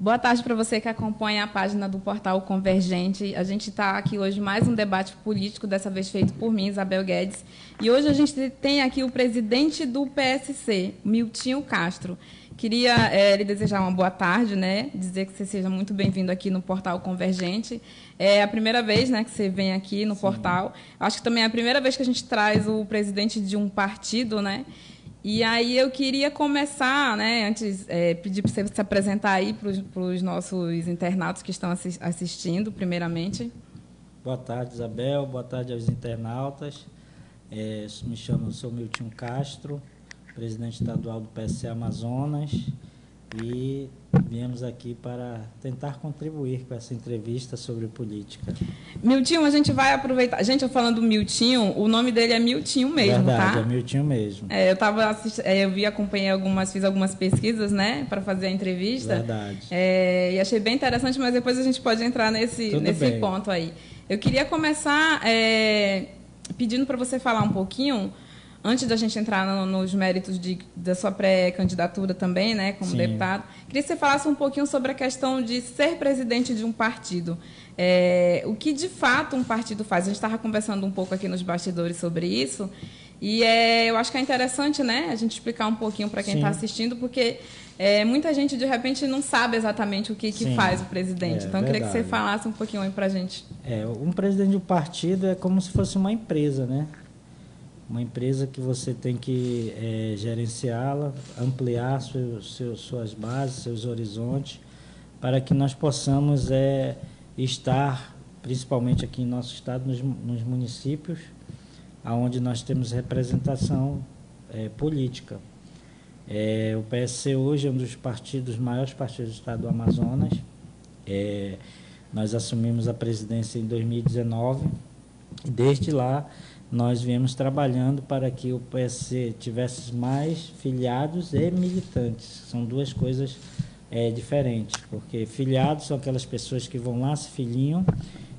Boa tarde para você que acompanha a página do Portal Convergente. A gente está aqui hoje mais um debate político, dessa vez feito por mim, Isabel Guedes. E hoje a gente tem aqui o presidente do PSC, Miltinho Castro. Queria lhe desejar uma boa tarde, né? Dizer que você seja muito bem-vindo aqui no Portal Convergente. É a primeira vez, né, que você vem aqui no portal. Acho que também é a primeira vez que a gente traz o presidente de um partido, né? E aí eu queria começar, né, antes, pedir para você se apresentar aí para os nossos internautas que estão assistindo, primeiramente. Boa tarde, Isabel. Boa tarde aos internautas. Sou Miltinho Castro, presidente estadual do PSC Amazonas, e viemos aqui para tentar contribuir com essa entrevista sobre política. Miltinho, a gente vai aproveitar. Gente, eu falando do Miltinho, o nome dele é Miltinho mesmo, Verdade, tá? é Miltinho mesmo. Acompanhei fiz algumas pesquisas, né, para fazer a entrevista. Verdade. E achei bem interessante, mas depois a gente pode entrar nesse ponto aí. Eu queria começar pedindo para você falar um pouquinho, antes da gente entrar nos méritos da sua pré-candidatura também, né, como deputado, queria que você falasse um pouquinho sobre a questão de ser presidente de um partido. O que, de fato, um partido faz? A gente estava conversando um pouco aqui nos bastidores sobre isso, e eu acho que é interessante, né, a gente explicar um pouquinho para quem está assistindo, porque muita gente, de repente, não sabe exatamente o que faz o presidente. Então, eu queria que você falasse um pouquinho aí para a gente. Um presidente de um partido é como se fosse uma empresa, né? Uma empresa que você tem que gerenciá-la, ampliar suas bases, seus horizontes, para que nós possamos estar, principalmente aqui em nosso estado, nos municípios, onde nós temos representação política. O PSC hoje é um dos maiores partidos do estado do Amazonas. Nós assumimos a presidência em 2019 e desde lá nós viemos trabalhando para que o PSC tivesse mais filiados e militantes. São duas coisas diferentes, porque filiados são aquelas pessoas que vão lá, se filiam,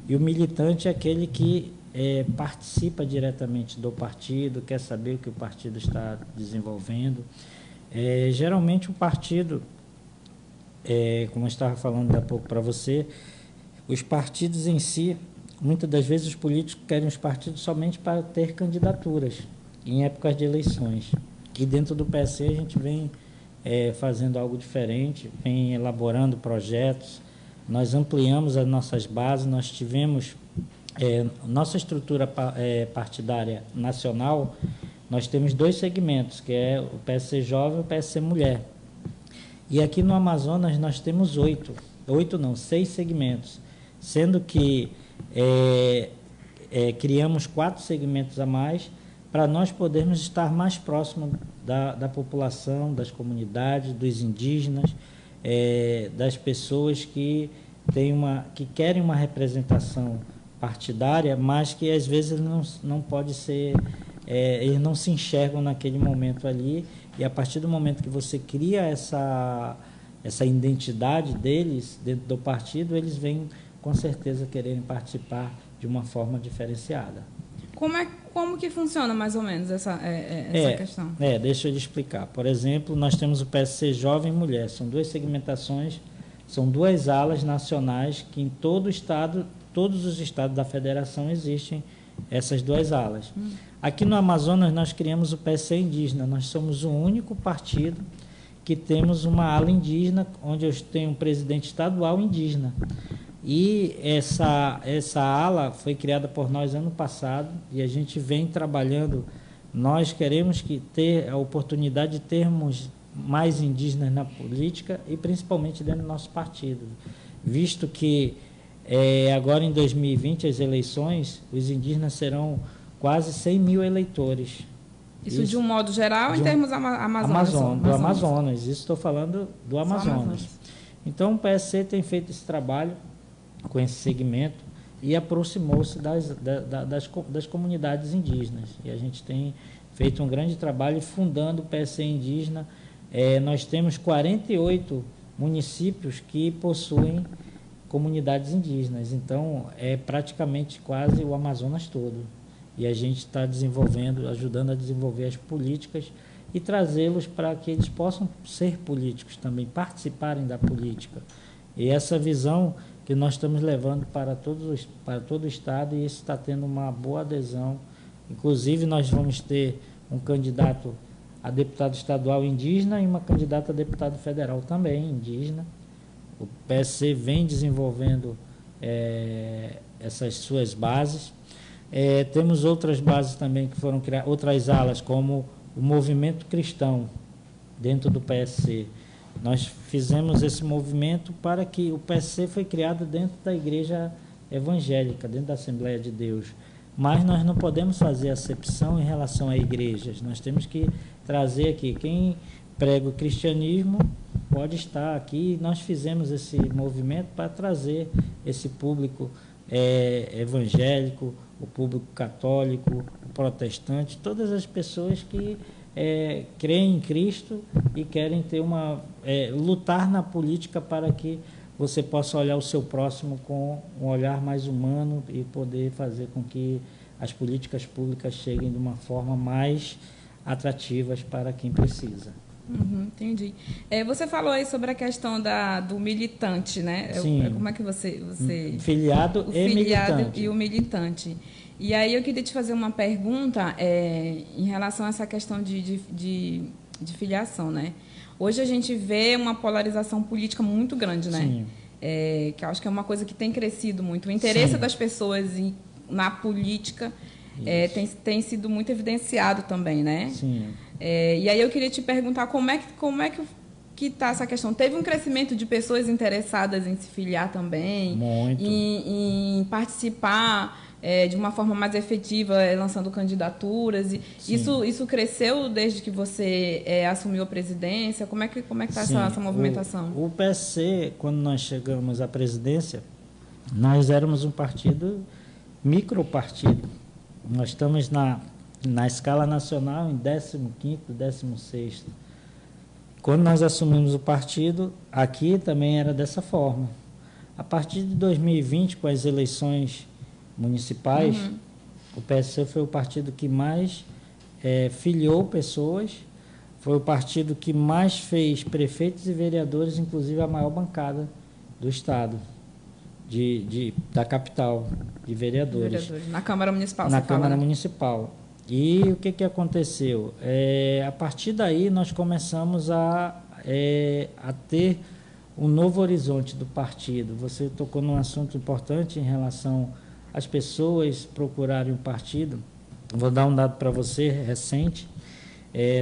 e o militante é aquele que participa diretamente do partido, quer saber o que o partido está desenvolvendo. Geralmente o partido, como eu estava falando há pouco para você, os partidos em si, muitas das vezes os políticos querem os partidos somente para ter candidaturas em épocas de eleições. E dentro do PSC a gente vem fazendo algo diferente, vem elaborando projetos, nós ampliamos as nossas bases, nós tivemos nossa estrutura partidária nacional, nós temos 2 segmentos, que é o PSC Jovem e o PSC Mulher. E aqui no Amazonas nós temos 6 segmentos, sendo que criamos 4 segmentos a mais para nós podermos estar mais próximos da população, das comunidades, dos indígenas, das pessoas que querem uma representação partidária, mas que às vezes não pode ser, eles não se enxergam naquele momento ali, e a partir do momento que você cria essa identidade deles dentro do partido, eles vêm com certeza quererem participar de uma forma diferenciada. Como que funciona mais ou menos essa questão? Deixa eu lhe explicar. Por exemplo, nós temos o PSC Jovem e Mulher, são 2 segmentações, são 2 alas nacionais que em todo o estado, todos os estados da federação existem essas 2 alas. Aqui no Amazonas nós criamos o PSC Indígena, nós somos o único partido que temos uma ala indígena, onde eu tenho um presidente estadual indígena. E essa ala foi criada por nós ano passado e a gente vem trabalhando. Nós queremos ter a oportunidade de termos mais indígenas na política e principalmente dentro do nosso partido, visto que agora em 2020 as eleições, os indígenas serão quase 100 mil eleitores. Isso de um modo geral, em termos do Amazonas. Isso estou falando do Amazonas. Então o PSC tem feito esse trabalho com esse segmento e aproximou-se das comunidades indígenas. E a gente tem feito um grande trabalho fundando o PSC Indígena. Nós temos 48 municípios que possuem comunidades indígenas, então é praticamente quase o Amazonas todo. E a gente está ajudando a desenvolver as políticas e trazê-los para que eles possam ser políticos também, participarem da política. E essa visão que nós estamos levando para todo o Estado, e isso está tendo uma boa adesão. Inclusive, nós vamos ter um candidato a deputado estadual indígena e uma candidata a deputado federal também indígena. O PSC vem desenvolvendo essas suas bases. Temos outras bases também que foram criadas, outras alas, como o movimento cristão dentro do PSC. Nós fizemos esse movimento para que o PSC foi criado dentro da igreja evangélica, dentro da Assembleia de Deus. Mas nós não podemos fazer acepção em relação a igrejas. Nós temos que trazer aqui quem prega o cristianismo pode estar aqui. Nós fizemos esse movimento para trazer esse público evangélico, o público católico, o protestante, todas as pessoas que creem em Cristo e querem ter lutar na política para que você possa olhar o seu próximo com um olhar mais humano e poder fazer com que as políticas públicas cheguem de uma forma mais atrativas para quem precisa. Entendi. Você falou aí sobre a questão do militante, né? Sim. Como é que você... Filiado e militante. E o militante. E aí eu queria te fazer uma pergunta em relação a essa questão de filiação, né? Hoje a gente vê uma polarização política muito grande, né? Sim. Que eu acho que é uma coisa que tem crescido muito. O interesse Sim. das pessoas na política tem sido muito evidenciado também, né? Sim. E aí eu queria te perguntar como é que está essa questão. Teve um crescimento de pessoas interessadas em se filiar também? Muito. Em participar de uma forma mais efetiva, lançando candidaturas. Isso cresceu desde que você assumiu a presidência? Como é que está essa movimentação? O PSC, quando nós chegamos à presidência, nós éramos um partido, micropartido. Nós estamos na escala nacional em 15º, 16º. Quando nós assumimos o partido, aqui também era dessa forma. A partir de 2020, com as eleições municipais, o PSC foi o partido que mais filiou pessoas, foi o partido que mais fez prefeitos e vereadores, inclusive a maior bancada do Estado, da capital, de vereadores. Na Câmara Municipal, na Câmara Municipal. E o que aconteceu? A partir daí, nós começamos a ter um novo horizonte do partido. Você tocou num assunto importante em relação às pessoas procurarem o partido. Vou dar um dado para você, recente.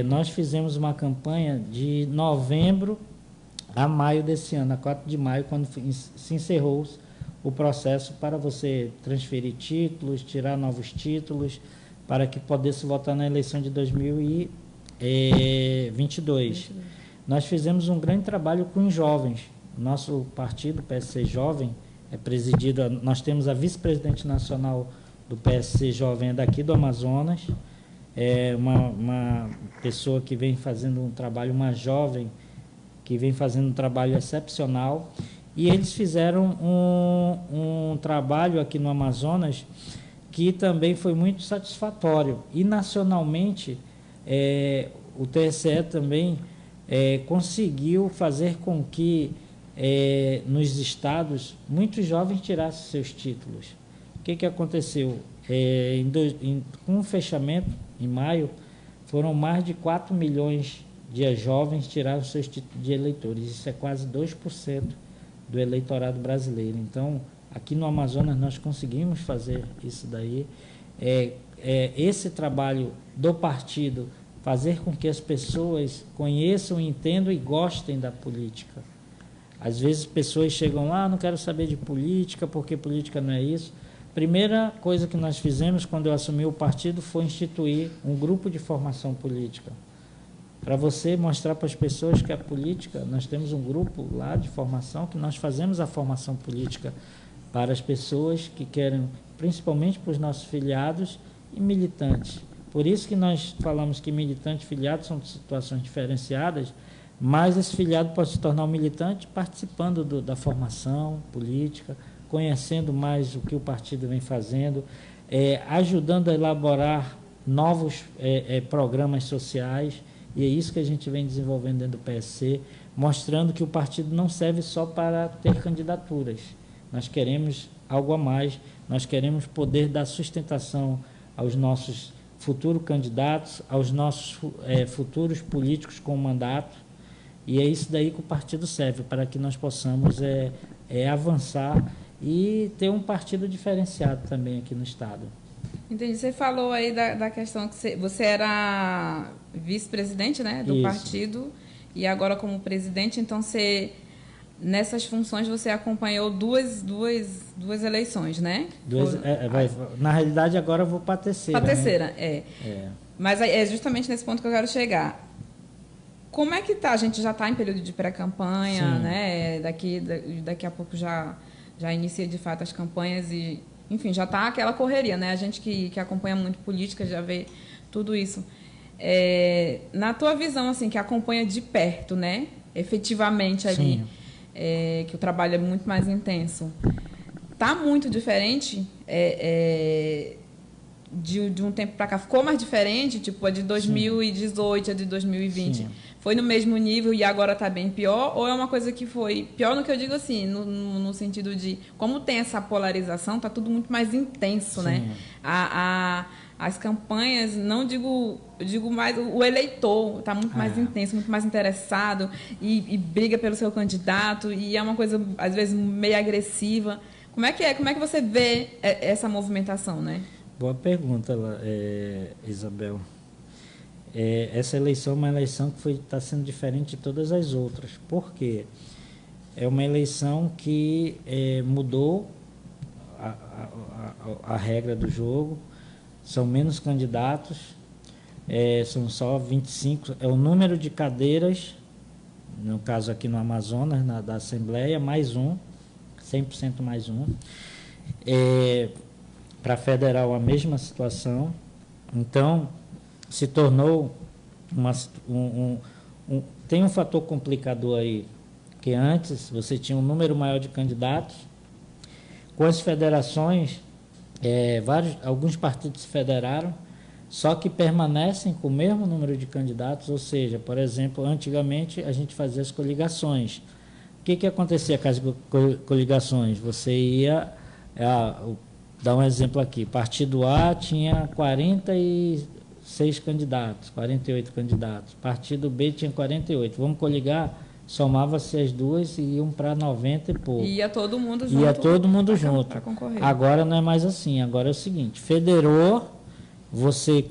Nós fizemos uma campanha de novembro a maio desse ano, a 4 de maio, quando se encerrou o processo para você transferir títulos, tirar novos títulos, para que pudesse votar na eleição de 2022. Nós fizemos um grande trabalho com os jovens. Nosso partido, PSC Jovem, é presidido, nós temos a vice-presidente nacional do PSC Jovem daqui do Amazonas, uma pessoa que vem fazendo um trabalho, uma jovem que vem fazendo um trabalho excepcional, e eles fizeram um trabalho aqui no Amazonas que também foi muito satisfatório. E nacionalmente, o TSE também conseguiu fazer com que nos estados muitos jovens tirassem seus títulos. O que aconteceu? Com o fechamento, em maio, foram mais de 4 milhões de jovens tiraram seus títulos de eleitores. Isso é quase 2% do eleitorado brasileiro. Então, aqui no Amazonas nós conseguimos fazer isso daí. Esse trabalho do partido, fazer com que as pessoas conheçam, entendam e gostem da política. Às vezes pessoas chegam lá, não quero saber de política, porque política não é isso. Primeira coisa que nós fizemos quando eu assumi o partido foi instituir um grupo de formação política. Para você mostrar para as pessoas que a política, nós temos um grupo lá de formação, que nós fazemos a formação política para as pessoas que querem, principalmente para os nossos filiados e militantes. Por isso que nós falamos que militante e filiado são situações diferenciadas, mas esse filiado pode se tornar um militante participando da formação política, conhecendo mais o que o partido vem fazendo, ajudando a elaborar novos programas sociais, e é isso que a gente vem desenvolvendo dentro do PSC, mostrando que o partido não serve só para ter candidaturas. Nós queremos algo a mais, nós queremos poder dar sustentação aos nossos futuros candidatos, aos nossos futuros políticos com mandato, e é isso daí que o partido serve, para que nós possamos avançar e ter um partido diferenciado também aqui no Estado. Entendi. Você falou aí da questão que você era vice-presidente, né, do partido, e agora como presidente, então nessas funções você acompanhou duas eleições, né? Na realidade, agora eu vou para a terceira. Para a terceira, né? Mas é justamente nesse ponto que eu quero chegar. Como é que tá? A gente já está em período de pré-campanha, né? Daqui a pouco já inicia de fato as campanhas e, enfim, já está aquela correria, né? A gente que acompanha muito política já vê tudo isso. Na tua visão, assim, que acompanha de perto, né? Efetivamente ali, que o trabalho é muito mais intenso, tá muito diferente de um tempo para cá? Ficou mais diferente? Tipo, a de 2018, a de 2020? Sim. Foi no mesmo nível e agora está bem pior? Ou é uma coisa que foi pior no que eu digo assim, no sentido de, como tem essa polarização, está tudo muito mais intenso, né? As campanhas, eu digo mais, o eleitor está muito mais intenso, muito mais interessado e briga pelo seu candidato e é uma coisa, às vezes, meio agressiva. Como é que você vê essa movimentação, né? Boa pergunta, Isabel. Essa eleição é uma eleição que está sendo diferente de todas as outras. Por quê? É uma eleição que mudou a regra do jogo, são menos candidatos, são só 25, é o número de cadeiras, no caso aqui no Amazonas, da Assembleia, mais 100% mais 1. Para federal, a mesma situação. Então, se tornou tem um fator complicador aí, que antes você tinha um número maior de candidatos. Com as federações, alguns partidos se federaram, só que permanecem com o mesmo número de candidatos, ou seja, por exemplo, antigamente a gente fazia as coligações. O que acontecia com as coligações? Você ia... Dar um exemplo aqui, partido A tinha 46 candidatos, 48 candidatos, partido B tinha 48, vamos coligar, somava-se as duas e iam para 90 e pouco. Ia todo mundo junto. Ia todo mundo junto. Para concorrer. Agora não é mais assim, agora é o seguinte, federou, você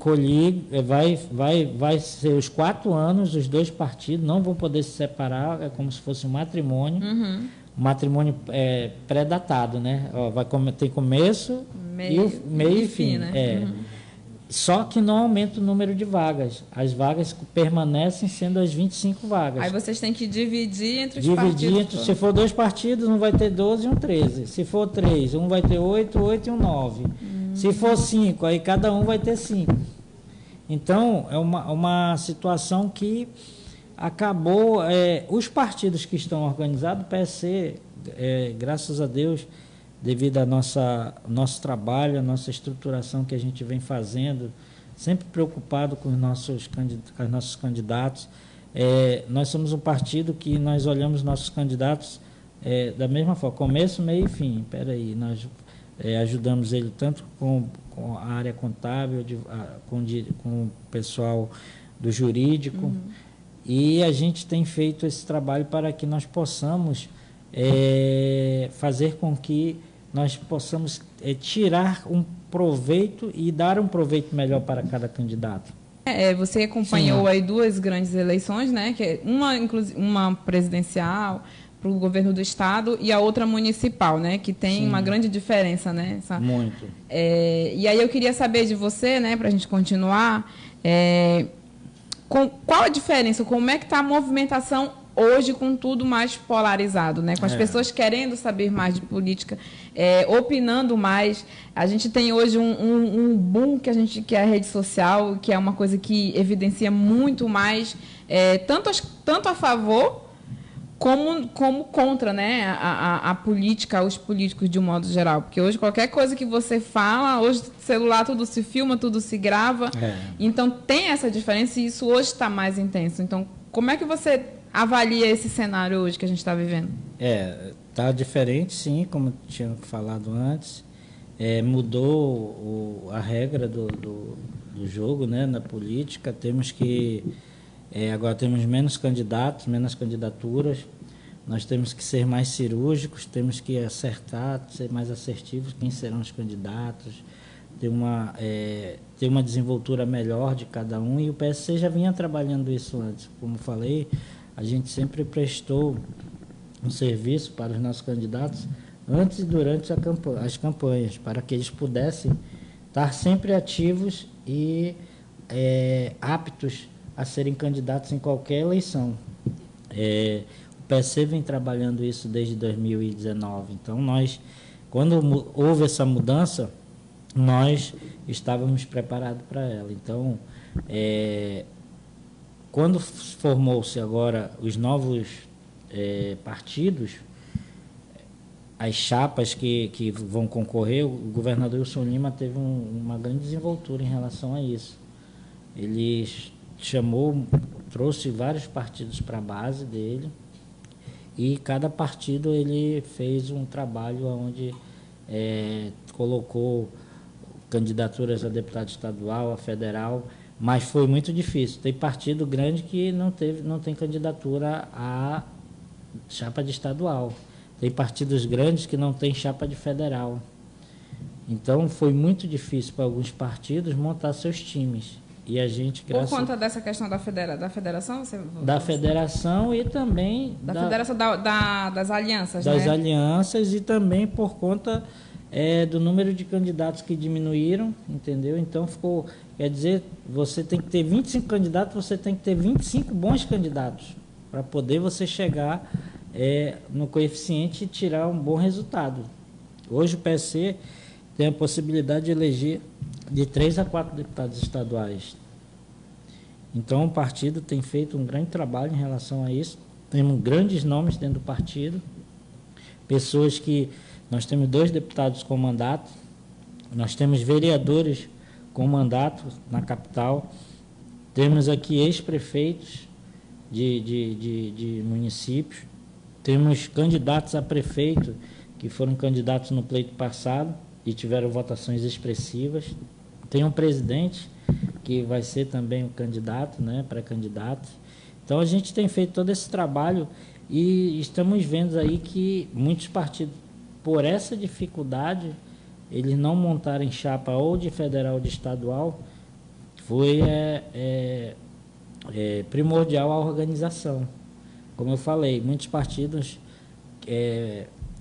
vai ser os 4 anos, os dois partidos não vão poder se separar, é como se fosse um matrimônio. Uhum. Matrimônio pré-datado, né? Tem começo, meio e fim. Né? Só que não aumenta o número de vagas. As vagas permanecem sendo as 25 vagas. Aí vocês têm que dividir entre os partidos. Se for 2 partidos, um vai ter 12 e um 13. Se for 3, um vai ter 8 e um 9. Se for 5, aí cada um vai ter 5. Então, é uma situação que acabou, os partidos que estão organizados, o PSC, graças a Deus, devido ao nosso trabalho, a nossa estruturação que a gente vem fazendo, sempre preocupado com os nossos candidatos. Nós somos um partido que nós olhamos nossos candidatos da mesma forma, começo, meio e fim. Nós ajudamos ele tanto com a área contábil, com o pessoal do jurídico. Uhum. E a gente tem feito esse trabalho para que nós possamos fazer com que nós possamos tirar um proveito e dar um proveito melhor para cada candidato. Você acompanhou aí 2 grandes eleições, né? Que uma presidencial para o governo do estado e a outra municipal, né? Que tem uma grande diferença, né? Muito. E aí eu queria saber de você, né? Para a gente continuar. Qual a diferença? Como é que está a movimentação hoje com tudo mais polarizado, né? Com as pessoas querendo saber mais de política, opinando mais. A gente tem hoje um boom que é a rede social, que é uma coisa que evidencia muito mais, tanto a favor como contra, né? a política, os políticos de um modo geral. Porque hoje qualquer coisa que você fala, hoje celular tudo se filma, tudo se grava. Então tem essa diferença e isso hoje está mais intenso. Então, como é que você avalia esse cenário hoje que a gente está vivendo? Está diferente, sim, como eu tinha falado antes. Mudou a regra do jogo, né, na política. Temos que... agora temos menos candidatos, menos candidaturas. Nós temos que ser mais cirúrgicos, temos que acertar, ser mais assertivos quem serão os candidatos, ter uma desenvoltura melhor de cada um, e o PSC já vinha trabalhando isso antes. Como falei, a gente sempre prestou um serviço para os nossos candidatos antes e durante as campanhas, para que eles pudessem estar sempre ativos e aptos a serem candidatos em qualquer eleição. O PSC vem trabalhando isso desde 2019, então quando houve essa mudança, nós estávamos preparados para ela. Então, quando formou-se agora os novos partidos, as chapas que vão concorrer, o governador Wilson Lima teve uma grande desenvoltura em relação a isso. Ele trouxe vários partidos para a base dele, e cada partido ele fez um trabalho onde colocou candidaturas a deputado estadual, a federal, mas foi muito difícil. Tem partido grande que não tem candidatura a chapa de estadual. Tem partidos grandes que não tem chapa de federal. Então foi muito difícil para alguns partidos montar seus times. E a gente, por conta dessa questão da federação? Da federação e também... Da federação das alianças, das alianças, e também por conta do número de candidatos que diminuíram, entendeu? Então quer dizer, você tem que ter 25 candidatos, você tem que ter 25 bons candidatos para poder você chegar no coeficiente e tirar um bom resultado. Hoje o PSC tem a possibilidade de eleger de 3 a 4 deputados estaduais. Então o partido tem feito um grande trabalho em relação a isso. Temos grandes nomes dentro do partido, pessoas que... Nós temos 2 deputados com mandato, nós temos vereadores com mandato na capital, temos aqui ex-prefeitos de municípios, temos candidatos a prefeito que foram candidatos no pleito passado e tiveram votações expressivas. Tem um presidente que vai ser também um candidato, né, pré-candidato. Então a gente tem feito todo esse trabalho e estamos vendo aí que muitos partidos, por essa dificuldade, eles não montarem chapa ou de federal ou de estadual, foi primordial a organização. Como eu falei, muitos partidos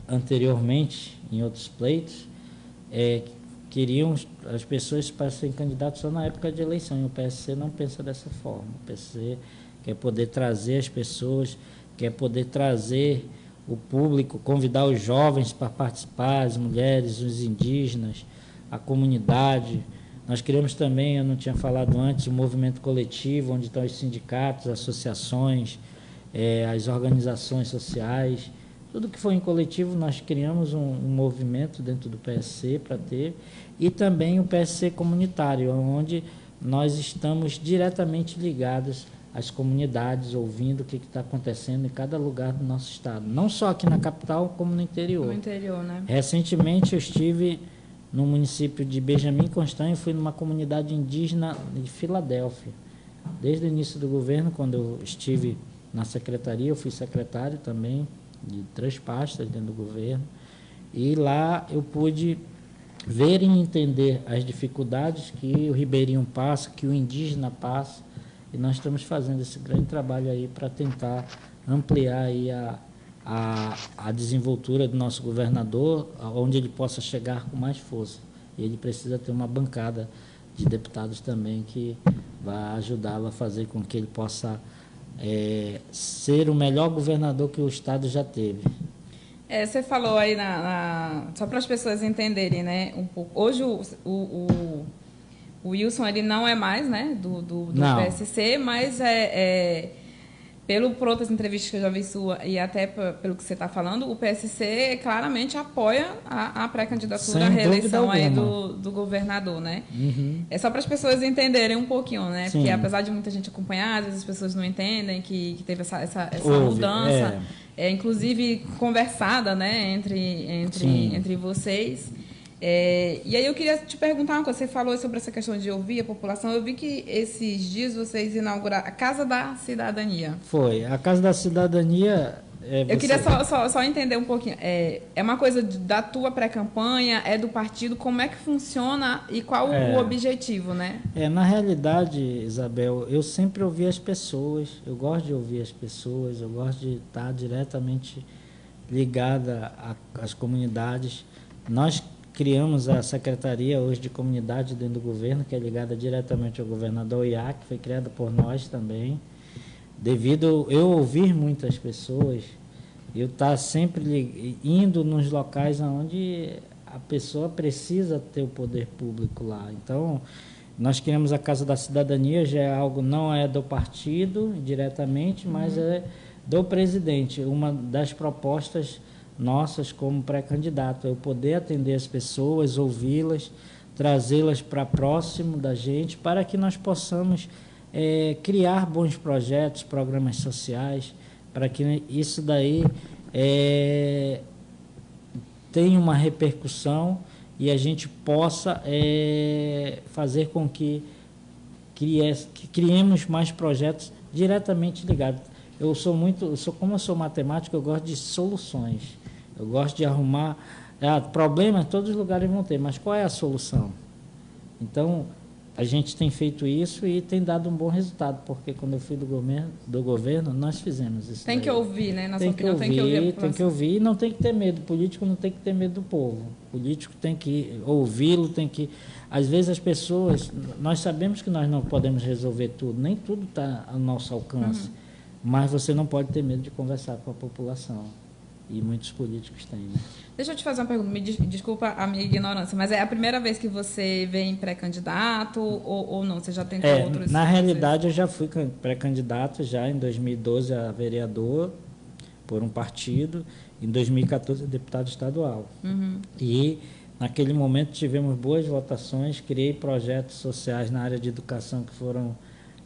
anteriormente, em outros pleitos, queriam as pessoas para serem candidatos só na época de eleição, e o PSC não pensa dessa forma. O PSC quer poder trazer as pessoas, quer poder trazer o público, convidar os jovens para participar, as mulheres, os indígenas, a comunidade. Nós criamos também, eu não tinha falado antes, um movimento coletivo, onde estão os sindicatos, associações, as organizações sociais. Tudo que foi em coletivo, nós criamos um movimento dentro do PSC para ter, e também o PSC comunitário, onde nós estamos diretamente ligados às comunidades, ouvindo o que está acontecendo em cada lugar do nosso estado. Não só aqui na capital, como no interior. No interior, né? Recentemente eu estive no município de Benjamin Constant, fui numa comunidade indígena de Filadélfia. Desde o início do governo, quando eu estive na secretaria, eu fui secretário também de 3 pastas dentro do governo, e lá eu pude ver e entender as dificuldades que o ribeirinho passa, que o indígena passa, e nós estamos fazendo esse grande trabalho aí para tentar ampliar aí a desenvoltura do nosso governador, onde ele possa chegar com mais força. E ele precisa ter uma bancada de deputados também que vai ajudá-lo a fazer com que ele possa ser o melhor governador que o estado já teve. Você falou aí, só para as pessoas entenderem, né, um pouco. Hoje o Wilson ele não é mais, né, do PSC, mas por outras entrevistas que eu já vi sua e até pelo que você está falando, o PSC claramente apoia a pré-candidatura à reeleição aí do governador, né? Uhum. É só para as pessoas entenderem um pouquinho, né? Sim. Porque apesar de muita gente acompanhar, às vezes as pessoas não entendem que teve essa mudança, inclusive conversada, né, entre vocês. E aí eu queria te perguntar uma coisa, você falou sobre essa questão de ouvir a população, eu vi que esses dias vocês inauguraram a Casa da Cidadania. Foi, a Casa da Cidadania... Eu queria só entender um pouquinho, é uma coisa da tua pré-campanha, é do partido, como é que funciona e qual o objetivo, né? Na realidade, Isabel, eu sempre ouvi as pessoas, eu gosto de ouvir as pessoas, eu gosto de estar diretamente ligada às comunidades. Nós criamos a Secretaria hoje de Comunidade dentro do governo, que é ligada diretamente ao governador Iá, que foi criada por nós também. Devido eu ouvir muitas pessoas, eu estar sempre indo nos locais onde a pessoa precisa ter o poder público lá. Então, nós criamos a Casa da Cidadania, já é algo, não é do partido diretamente, mas é do presidente. Uma das propostas nossas como pré-candidato, é o poder atender as pessoas, ouvi-las, trazê-las para próximo da gente, para que nós possamos criar bons projetos, programas sociais, para que isso daí tenha uma repercussão e a gente possa fazer com que criemos mais projetos diretamente ligados. Como eu sou matemático, eu gosto de soluções. Eu gosto de arrumar... problemas todos os lugares vão ter, mas qual é a solução? Então, a gente tem feito isso e tem dado um bom resultado, porque quando eu fui do governo nós fizemos isso. Tem que ouvir, né? Tem que ouvir e não tem que ter medo. O político não tem que ter medo do povo. O político tem que ouvi-lo, tem que... Às vezes as pessoas... Nós sabemos que nós não podemos resolver tudo, nem tudo está ao nosso alcance, mas você não pode ter medo de conversar com a população. E muitos políticos têm, né? Deixa eu te fazer uma pergunta, me desculpa a minha ignorância, mas é a primeira vez que você vem pré-candidato ou não? Você já tentou outros? Na realidade, eu já fui pré-candidato já em 2012 a vereador por um partido, em 2014 a deputado estadual. E naquele momento tivemos boas votações, criei projetos sociais na área de educação que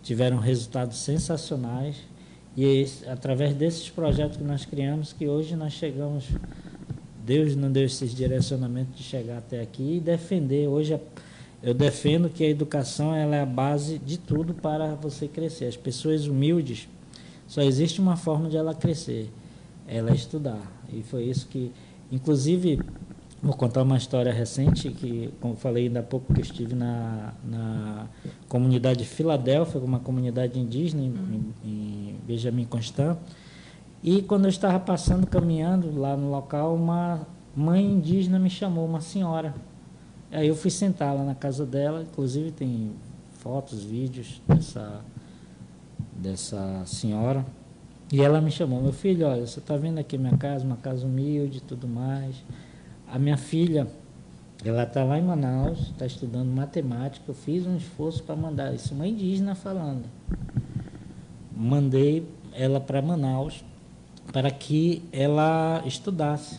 tiveram resultados sensacionais. E através desses projetos que nós criamos, que hoje nós chegamos, Deus não deu esses direcionamentos de chegar até aqui e defender. Hoje eu defendo que a educação ela é a base de tudo para você crescer. As pessoas humildes, só existe uma forma de ela crescer, ela é estudar. E foi isso que, inclusive, vou contar uma história recente, que, como falei ainda há pouco, que eu estive na comunidade de Filadélfia, uma comunidade indígena em Benjamin Constant, e quando eu estava caminhando lá no local, uma mãe indígena me chamou, uma senhora. Aí eu fui sentar lá na casa dela, inclusive tem fotos, vídeos dessa senhora, e ela me chamou, meu filho, olha, você está vendo aqui minha casa, uma casa humilde e tudo mais. A minha filha, ela está lá em Manaus, está estudando matemática, eu fiz um esforço para mandar, isso uma indígena falando. Mandei ela para Manaus para que ela estudasse.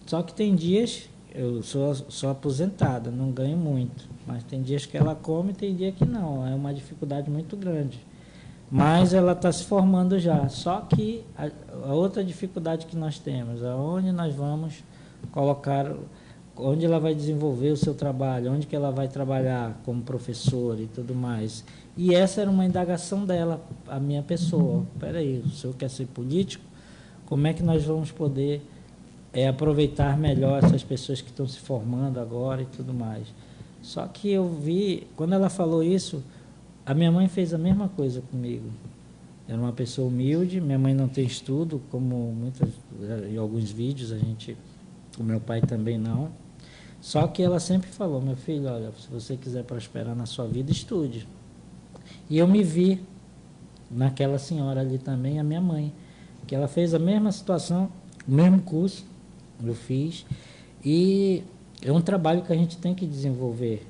Só que tem dias, eu sou aposentada, não ganho muito, mas tem dias que ela come e tem dia que não, é uma dificuldade muito grande. Mas ela está se formando já, só que a outra dificuldade que nós temos, aonde nós vamos colocar, onde ela vai desenvolver o seu trabalho, onde que ela vai trabalhar como professora e tudo mais. E essa era uma indagação dela, a minha pessoa. Espera aí, o senhor quer ser político? Como é que nós vamos poder aproveitar melhor essas pessoas que estão se formando agora e tudo mais? Só que eu vi, quando ela falou isso, a minha mãe fez a mesma coisa comigo. Era uma pessoa humilde, minha mãe não tem estudo, como em alguns vídeos o meu pai também não. Só que ela sempre falou, meu filho, olha, se você quiser prosperar na sua vida, estude. E eu me vi naquela senhora ali também, a minha mãe, que ela fez a mesma situação, o mesmo curso, eu fiz, e é um trabalho que a gente tem que desenvolver.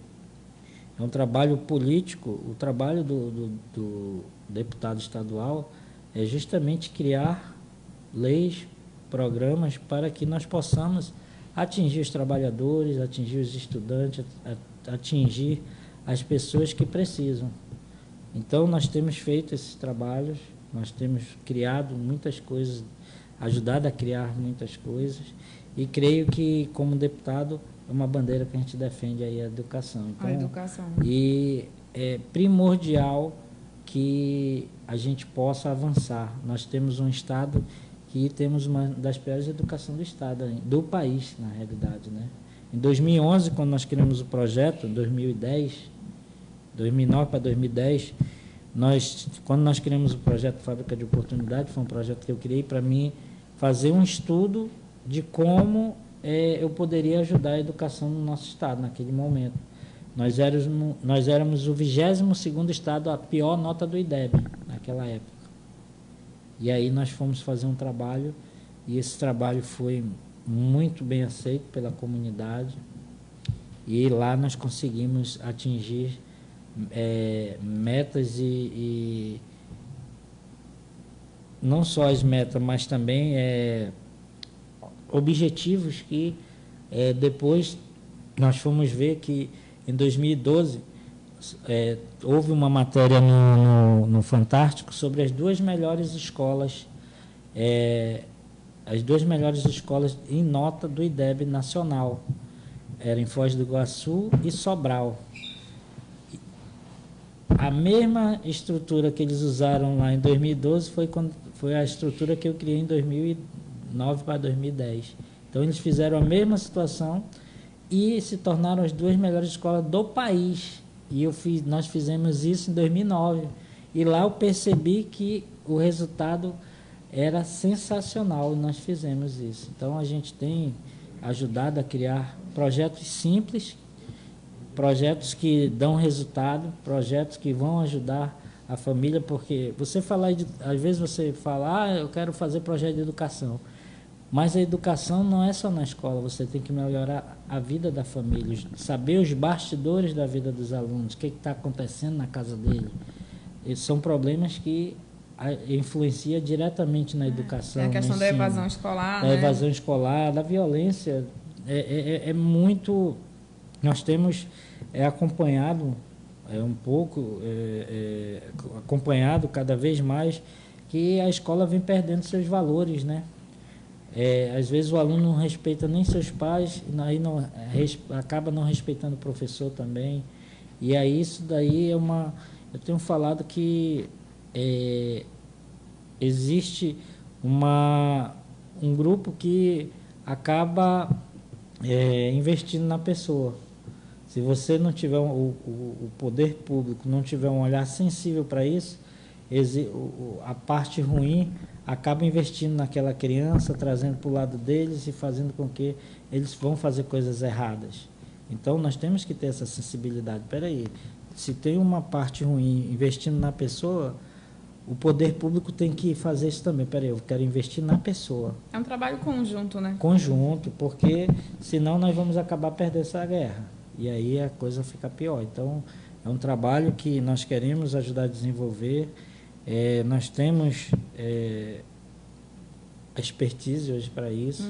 É um trabalho político, o trabalho do deputado estadual é justamente criar leis, programas para que nós possamos atingir os trabalhadores, atingir os estudantes, atingir as pessoas que precisam. Então, nós temos feito esses trabalhos, nós temos criado muitas coisas, ajudado a criar muitas coisas, e creio que, como deputado, é uma bandeira que a gente defende aí a educação. Então, a educação. E é primordial que a gente possa avançar. Nós temos um estado que temos uma das piores educações do estado, do país, na realidade, né? Em 2011, quando nós criamos o projeto, 2009 para 2010, quando nós criamos o projeto Fábrica de Oportunidade, foi um projeto que eu criei para mim fazer um estudo de como eu poderia ajudar a educação no nosso estado naquele momento. Nós éramos o 22º estado a pior nota do IDEB naquela época. E aí nós fomos fazer um trabalho, e esse trabalho foi muito bem aceito pela comunidade, e lá nós conseguimos atingir metas e não só as metas, mas também objetivos que depois nós fomos ver que em 2012 houve uma matéria no Fantástico sobre as duas melhores escolas em nota do IDEB nacional. Era em Foz do Iguaçu e Sobral. A mesma estrutura que eles usaram lá em 2012 foi a estrutura que eu criei em 2009 para 2010. Então, eles fizeram a mesma situação e se tornaram as duas melhores escolas do país. E nós fizemos isso em 2009. E lá eu percebi que o resultado era sensacional, nós fizemos isso. Então, a gente tem ajudado a criar projetos simples, projetos que dão resultado, projetos que vão ajudar a família, porque às vezes você fala, eu quero fazer projeto de educação, mas a educação não é só na escola, você tem que melhorar a vida da família, saber os bastidores da vida dos alunos, o que está acontecendo na casa dele. Esses são problemas que influencia diretamente na educação. É a questão da evasão escolar. Da evasão escolar, da violência. É muito... Nós temos acompanhado acompanhado cada vez mais que a escola vem perdendo seus valores, né? Às vezes o aluno não respeita nem seus pais, aí acaba não respeitando o professor também. E aí isso daí eu tenho falado que existe um grupo que acaba investindo na pessoa. Se você não tiver o poder público, não tiver um olhar sensível para isso, a parte ruim acaba investindo naquela criança, trazendo para o lado deles e fazendo com que eles vão fazer coisas erradas. Então, nós temos que ter essa sensibilidade. Espera aí, se tem uma parte ruim investindo na pessoa, o poder público tem que fazer isso também. Espera aí, eu quero investir na pessoa. É um trabalho conjunto, né? Conjunto, porque senão nós vamos acabar perdendo essa guerra. E aí a coisa fica pior. Então, é um trabalho que nós queremos ajudar a desenvolver. Nós temos expertise hoje para isso.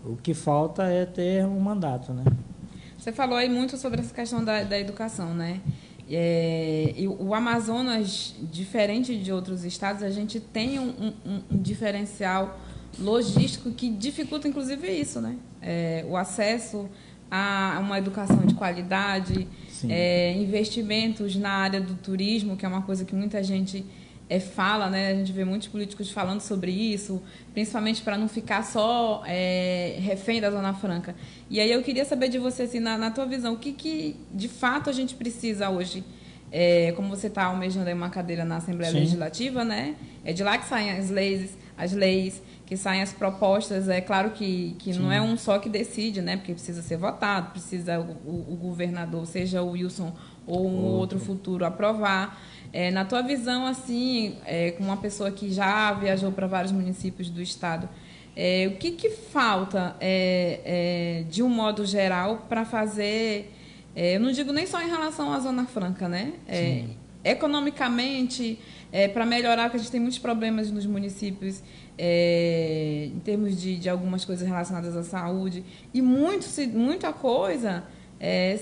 O que falta é ter um mandato, né? Você falou aí muito sobre essa questão da educação, né? E o Amazonas, diferente de outros estados, a gente tem um diferencial logístico que dificulta, inclusive, isso, né? O acesso a uma educação de qualidade, investimentos na área do turismo, que é uma coisa que muita gente fala, né? A gente vê muitos políticos falando sobre isso, principalmente para não ficar só refém da Zona Franca. E aí eu queria saber de você, assim, na tua visão, o que de fato a gente precisa hoje? Como você está almejando aí uma cadeira na Assembleia Legislativa, né? É de lá que saem as leis, que saem as propostas. É claro que não é um só que decide, né? Porque precisa ser votado, precisa o governador, seja o Wilson ou um outro futuro, aprovar. Na tua visão, assim, como uma pessoa que já viajou para vários municípios do estado, o que falta, de um modo geral, para fazer... eu não digo nem só em relação à Zona Franca, né? economicamente, para melhorar, porque a gente tem muitos problemas nos municípios em termos de algumas coisas relacionadas à saúde, e muita coisa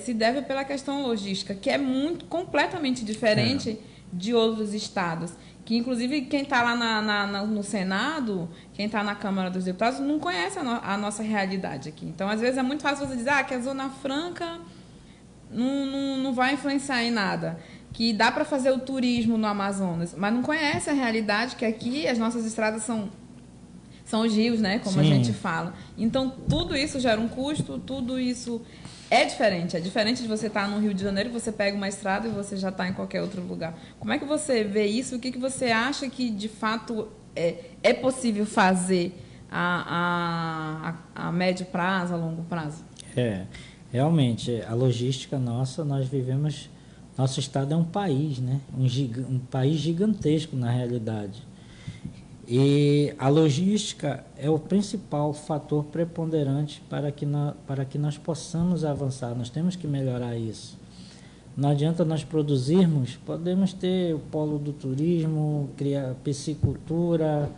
se deve pela questão logística, que é completamente diferente de outros estados. Que, inclusive, quem está lá no Senado, quem está na Câmara dos Deputados, não conhece a nossa realidade aqui. Então, às vezes, é muito fácil você dizer que a Zona Franca não vai influenciar em nada, que dá para fazer o turismo no Amazonas, mas não conhece a realidade, que aqui as nossas estradas são os rios, né, como a gente fala. Então, tudo isso gera um custo, tudo isso é diferente de você estar no Rio de Janeiro, você pega uma estrada e você já está em qualquer outro lugar. Como é que você vê isso? O que você acha que, de fato, é possível fazer a médio prazo, a longo prazo? Realmente, a logística nossa, nós vivemos... Nosso estado é um país, né? Um país gigantesco, na realidade. E a logística é o principal fator preponderante para que nós possamos avançar. Nós temos que melhorar isso. Não adianta nós produzirmos, podemos ter o polo do turismo, criar piscicultura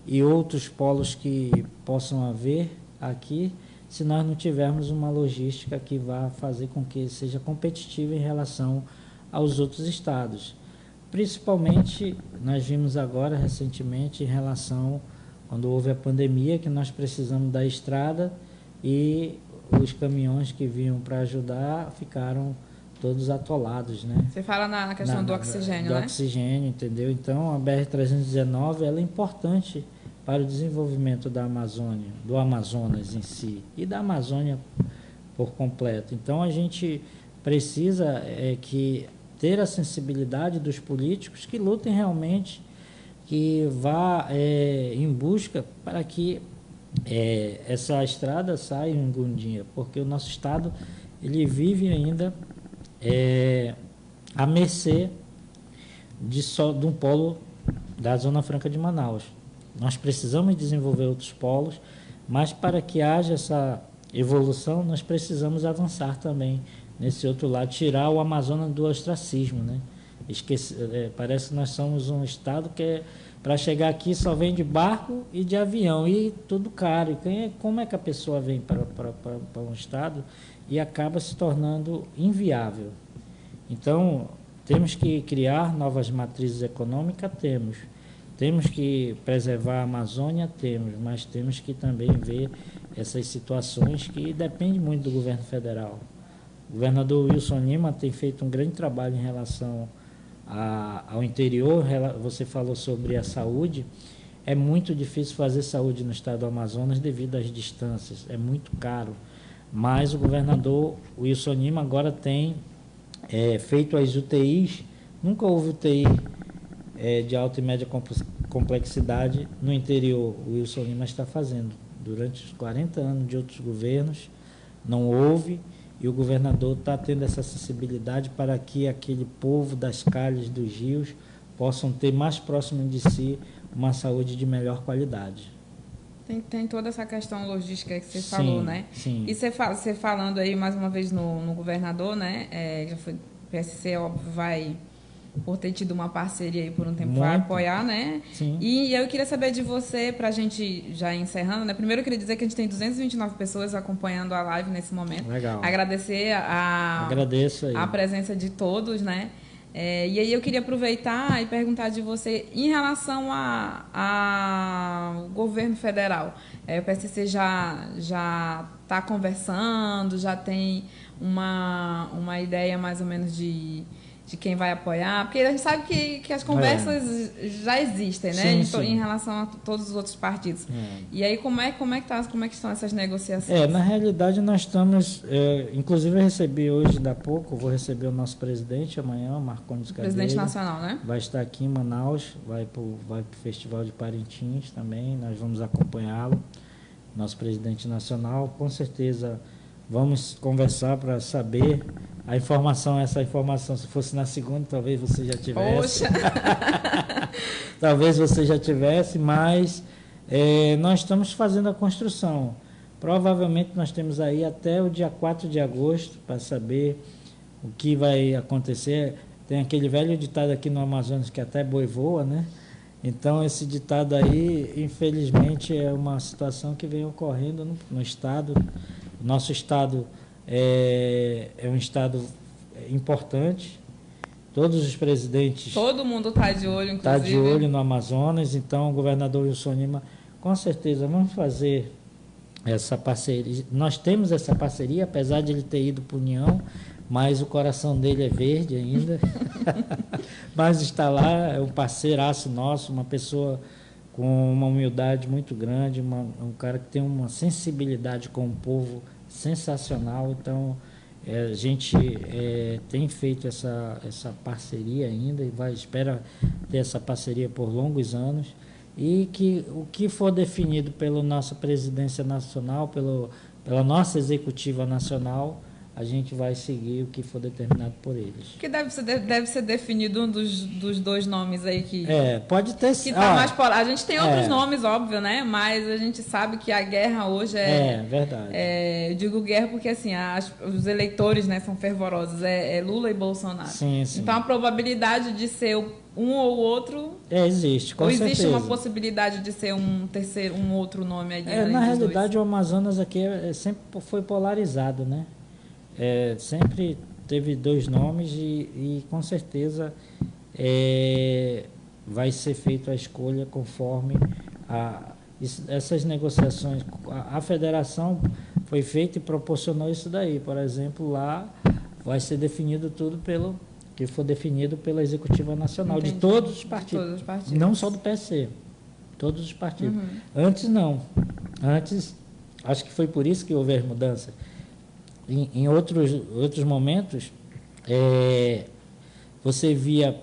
e outros polos que possam haver aqui, se nós não tivermos uma logística que vá fazer com que seja competitiva em relação aos outros estados. Principalmente, nós vimos agora, recentemente, em relação, quando houve a pandemia, que nós precisamos da estrada e os caminhões que vinham para ajudar ficaram todos atolados, né? Você fala na questão do oxigênio, né? Do oxigênio, entendeu? Então, a BR-319, ela é importante para o desenvolvimento da Amazônia, do Amazonas em si, e da Amazônia por completo. Então, a gente precisa ter a sensibilidade dos políticos que lutem realmente, que vá em busca para que essa estrada saia em algum dia, porque o nosso estado ele vive ainda à mercê de um polo da Zona Franca de Manaus. Nós precisamos desenvolver outros polos, mas para que haja essa evolução, nós precisamos avançar também nesse outro lado, tirar o Amazonas do ostracismo, né? Parece que nós somos um estado que para chegar aqui só vem de barco e de avião, e tudo caro. E como é que a pessoa vem para um estado e acaba se tornando inviável? Então, temos que criar novas matrizes econômicas, temos que preservar a Amazônia, mas temos que também ver essas situações que dependem muito do governo federal. O governador Wilson Lima tem feito um grande trabalho em relação ao interior. Você falou sobre a saúde. É muito difícil fazer saúde no estado do Amazonas devido às distâncias, é muito caro. Mas o governador Wilson Lima agora tem feito as UTIs. Nunca houve UTI de alta e média complexidade no interior. O Wilson Lima está fazendo. Durante os 40 anos de outros governos, não houve. E o governador está tendo essa sensibilidade para que aquele povo das calhas dos rios possam ter mais próximo de si uma saúde de melhor qualidade. Tem toda essa questão logística que você falou, né? Sim. E você falando aí mais uma vez no governador, né? Já foi, o PSC, óbvio, vai, por ter tido uma parceria aí por um tempo, vai apoiar, né? Sim. E eu queria saber de você, para a gente já encerrando, né? Primeiro eu queria dizer que a gente tem 229 pessoas acompanhando a live nesse momento. Legal. Agradecer Agradeço aí a presença de todos, né? E aí eu queria aproveitar e perguntar de você em relação ao governo federal. O PSC já está conversando, já tem uma ideia mais ou menos de quem vai apoiar, porque a gente sabe que as conversas já existem, né? Sim. Em relação a todos os outros partidos. E aí como é que estão essas negociações? Na realidade nós estamos, inclusive eu recebi hoje, da pouco, vou receber o nosso presidente amanhã, Marcondes Gadelha. Presidente nacional, né? Vai estar aqui em Manaus, vai para o Festival de Parintins também, nós vamos acompanhá-lo, nosso presidente nacional. Com certeza vamos conversar para saber essa informação, se fosse na segunda, talvez você já tivesse. Poxa! Talvez você já tivesse, mas nós estamos fazendo a construção. Provavelmente nós temos aí até o dia 4 de agosto para saber o que vai acontecer. tem aquele velho ditado aqui no Amazonas que até boi voa, né? Então, esse ditado aí, infelizmente, é uma situação que vem ocorrendo no Estado. Nosso Estado é um Estado importante. Todos os presidentes... Todo mundo está de olho, inclusive. Está de olho no Amazonas. Então, o governador Wilson Lima, com certeza, vamos fazer essa parceria. Nós temos essa parceria, apesar de ele ter ido para a União, mas o coração dele é verde ainda. Mas está lá, é um parceiraço nosso, uma pessoa com uma humildade muito grande, um cara que tem uma sensibilidade com o povo sensacional. Então, a gente tem feito essa parceria ainda e espera ter essa parceria por longos anos. E que o que for definido pela nossa presidência nacional, pela nossa executiva nacional, a gente vai seguir o que for determinado por eles. Que deve ser definido um dos dois nomes aí que... pode ter... Que tá mais a gente tem outros nomes, óbvio, né? Mas a gente sabe que a guerra hoje verdade. Eu digo guerra porque, assim, os eleitores, né, são fervorosos. É Lula e Bolsonaro. Sim. Então, a probabilidade de ser um ou outro... existe, com certeza. Ou existe uma possibilidade de ser um outro nome aí? Na realidade, o Amazonas aqui sempre foi polarizado, né? Sempre teve dois nomes e com certeza vai ser feita a escolha conforme essas negociações. A federação foi feita e proporcionou isso daí. Por exemplo, lá vai ser definido tudo que for definido pela Executiva Nacional. Entendi. De todos os partidos, não só do PSC, todos os partidos. Uhum. Antes não. Antes, acho que foi por isso que houve as mudanças. Em outros momentos, você via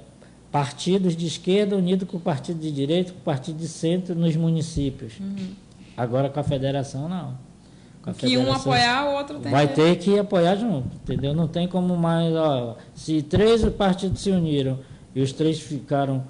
partidos de esquerda unidos com o partido de direita, com o partido de centro nos municípios. Uhum. Agora com a federação, não. Que um apoiar, o outro tem vai ter que apoiar junto, entendeu? Não tem como mais... se 3 partidos se uniram e os 3 ficaram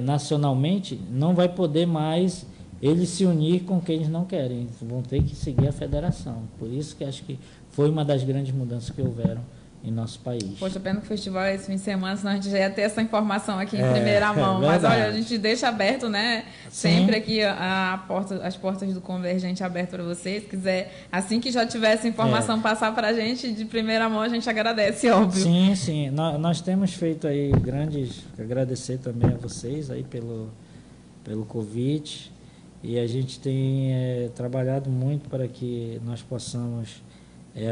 nacionalmente, não vai poder mais eles se unir com quem eles não querem. Vão ter que seguir a federação. Por isso que acho que foi uma das grandes mudanças que houveram em nosso país. Poxa, pena que o festival é esse fim de semana, senão a gente já ia ter essa informação aqui em primeira mão. Mas olha, a gente deixa aberto, né? Sim. Sempre aqui as portas do Convergente abertas para vocês. Se quiser, assim que já tiver essa informação, passar para a gente de primeira mão, a gente agradece, óbvio. Sim. Nós temos feito aí agradecer também a vocês aí pelo convite. E a gente tem trabalhado muito para que nós possamos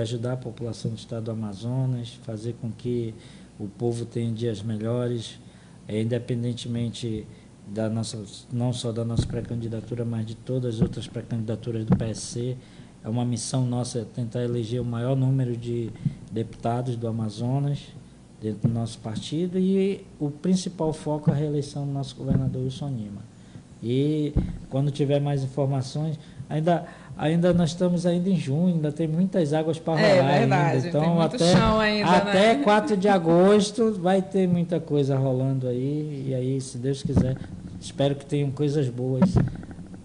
ajudar a população do estado do Amazonas, fazer com que o povo tenha dias melhores, independentemente não só da nossa pré-candidatura, mas de todas as outras pré-candidaturas do PSC. É uma missão nossa tentar eleger o maior número de deputados do Amazonas dentro do nosso partido e o principal foco é a reeleição do nosso governador Wilson Lima. E quando tiver mais informações, ainda nós estamos ainda em junho, ainda tem muitas águas para rolar. Verdade, ainda. Então, tem muito chão ainda, até né? 4 de agosto vai ter muita coisa rolando aí. E aí, se Deus quiser, espero que tenham coisas boas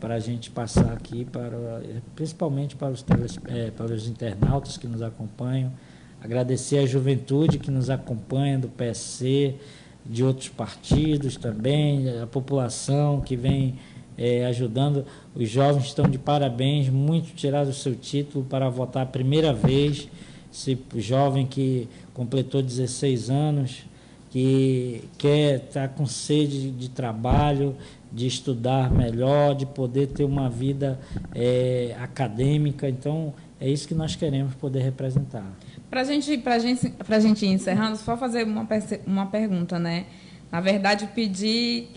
para a gente passar aqui, principalmente para os internautas que nos acompanham. Agradecer a juventude que nos acompanha do PSC, de outros partidos também, a população que vem ajudando. Os jovens estão de parabéns, muitos tiraram o seu título para votar a primeira vez. Esse jovem que completou 16 anos, que quer estar com sede de trabalho, de estudar melhor, de poder ter uma vida acadêmica. Então, é isso que nós queremos poder representar. Para a gente ir encerrando, só fazer uma pergunta, né? Na verdade, pedir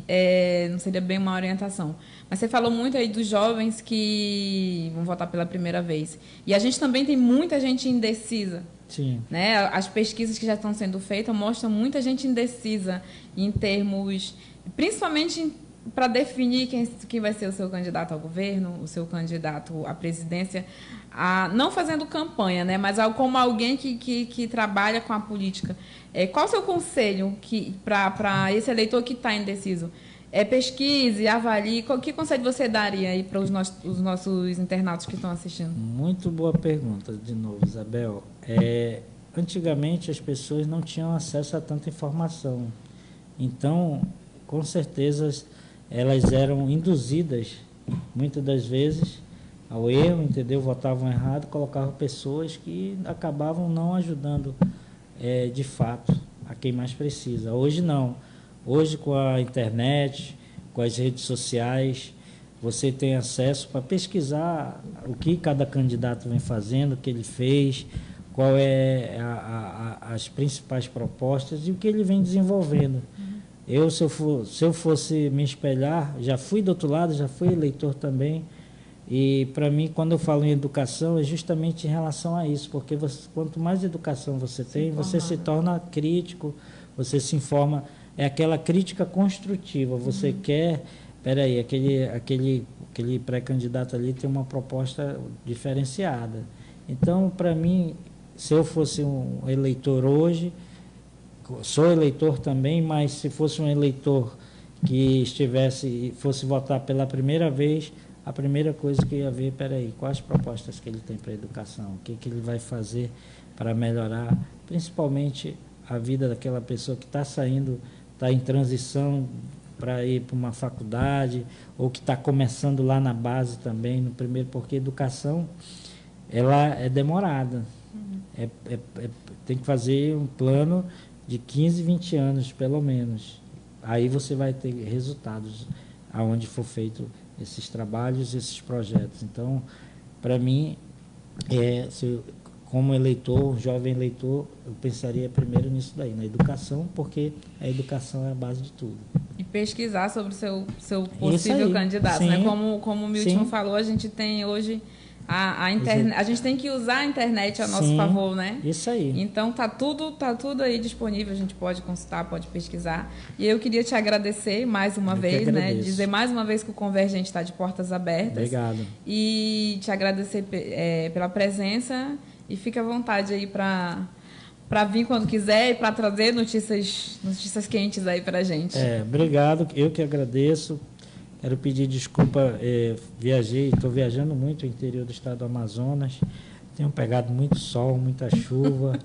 não seria bem uma orientação. Mas você falou muito aí dos jovens que vão votar pela primeira vez. E a gente também tem muita gente indecisa. Sim. Né? As pesquisas que já estão sendo feitas mostram muita gente indecisa em termos... Principalmente para definir quem vai ser o seu candidato ao governo, o seu candidato à presidência, não fazendo campanha, né, mas como alguém que trabalha com a política. Qual o seu conselho para esse eleitor que está indeciso? Pesquise, avalie. Que conselho você daria aí para os nossos internautas que estão assistindo? Muito boa pergunta, de novo, Isabel. antigamente as pessoas não tinham acesso a tanta informação. Então, com certeza, elas eram induzidas, muitas das vezes, ao erro, entendeu? Votavam errado, colocavam pessoas que acabavam não ajudando de fato a quem mais precisa. Hoje não. Hoje, com a internet, com as redes sociais, você tem acesso para pesquisar o que cada candidato vem fazendo, o que ele fez, qual é as principais propostas e o que ele vem desenvolvendo. Se eu fosse me espelhar, já fui do outro lado, já fui eleitor também, e para mim, quando eu falo em educação, é justamente em relação a isso, porque quanto mais educação você tem, você se torna crítico, você se informa, é aquela crítica construtiva, você quer, peraí, aquele pré-candidato ali tem uma proposta diferenciada. Então, para mim, se eu fosse um eleitor hoje, sou eleitor também, mas se fosse um eleitor que fosse votar pela primeira vez, a primeira coisa que eu ia ver, peraí, quais propostas que ele tem para a educação, o que ele vai fazer para melhorar, principalmente a vida daquela pessoa que está saindo, está em transição para ir para uma faculdade, ou que está começando lá na base também, no primeiro, porque a educação ela é demorada. Tem que fazer um plano de 15, 20 anos, pelo menos. Aí você vai ter resultados aonde for feito esses trabalhos, esses projetos. Então, para mim, como eleitor, jovem eleitor, eu pensaria primeiro nisso daí, na educação, porque a educação é a base de tudo. E pesquisar sobre o seu possível candidato, sim, né? Como o Milton falou, a gente tem hoje a internet, a gente tem que usar a internet a nosso favor, né? Isso aí. Então tá tudo aí disponível, a gente pode consultar, pode pesquisar. E eu queria te agradecer mais uma vez, né? Dizer mais uma vez que o Convergente está de portas abertas. Obrigado. E te agradecer pela presença e fica à vontade aí para vir quando quiser e para trazer notícias quentes aí para a gente. Obrigado, eu que agradeço. Quero pedir desculpa, estou viajando muito no interior do estado do Amazonas, tenho pegado muito sol, muita chuva.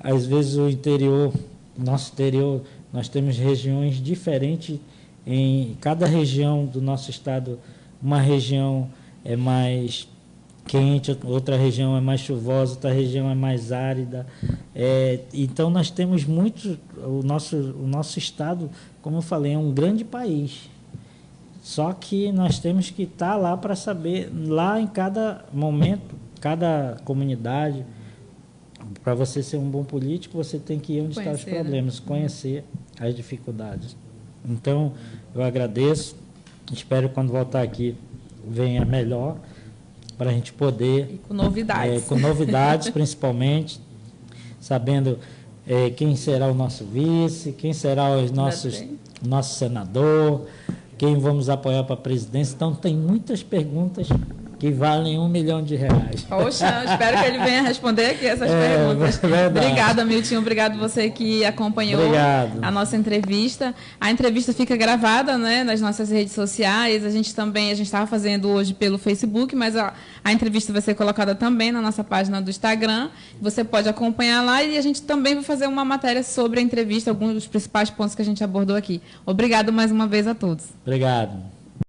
Às vezes nosso interior, nós temos regiões diferentes, em cada região do nosso estado, uma região é mais quente, outra região é mais chuvosa, outra região é mais árida. Então nós temos muito, o nosso estado, como eu falei, é um grande país. Só que nós temos que estar lá para saber, lá em cada momento, cada comunidade, para você ser um bom político, você tem que ir onde estão os problemas, conhecer as dificuldades. Então, eu agradeço, espero que quando voltar aqui venha melhor, para a gente poder... E com novidades. Com novidades, principalmente, sabendo quem será o nosso vice, quem será o nosso senador, quem vamos apoiar para a presidência. Então, tem muitas perguntas que valem R$1 milhão. Poxa, espero que ele venha responder aqui essas perguntas. Obrigada, Milton. Obrigado você que acompanhou a nossa entrevista. A entrevista fica gravada, né, nas nossas redes sociais. A gente estava fazendo hoje pelo Facebook, mas a entrevista vai ser colocada também na nossa página do Instagram. Você pode acompanhar lá e a gente também vai fazer uma matéria sobre a entrevista, alguns dos principais pontos que a gente abordou aqui. Obrigado mais uma vez a todos. Obrigado.